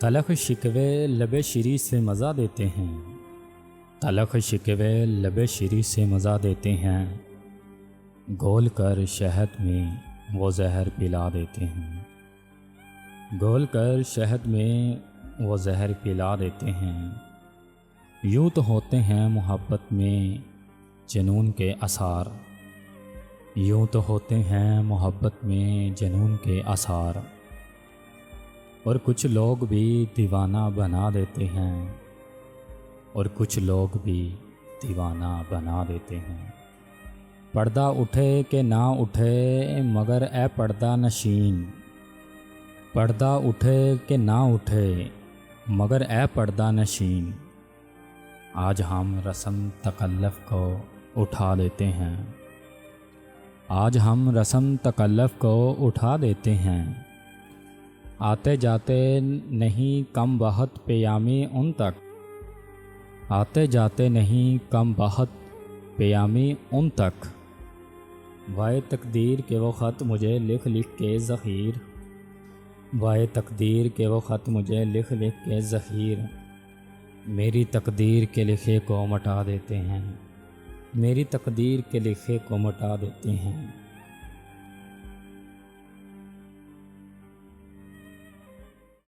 تلخ شکوے لب شیری سے مزہ دیتے ہیں، تلخ شکوے لب شیری سے مزہ دیتے ہیں، گھول کر شہد میں وہ زہر پلا دیتے ہیں، گھول کر شہد میں وہ زہر پلا دیتے ہیں۔ یوں تو ہوتے ہیں محبت میں جنون کے آثار، یوں تو ہوتے ہیں محبت میں جنون کے آثار، اور کچھ لوگ بھی دیوانہ بنا دیتے ہیں، اور کچھ لوگ بھی دیوانہ بنا دیتے ہیں۔ پردہ اٹھے کہ نہ اٹھے مگر اے پردہ نشین، پردہ اٹھے کہ نہ اٹھے مگر اے پردہ نشین، آج ہم رسم تکلف کو اٹھا دیتے ہیں، آج ہم رسم تکلف کو اٹھا دیتے ہیں۔ آتے جاتے نہیں کم بہت پیامی ان تک، آتے جاتے نہیں کم بہت پیامی ان تک، وائے تقدیر کے وہ خط مجھے لکھ لکھ کے ذخیر، وائے تقدیر کے وہ خط مجھے لکھ لکھ کے ذخیر، میری تقدیر کے لکھے کو مٹا دیتے ہیں، میری تقدیر کے لکھے کو مٹا دیتے ہیں۔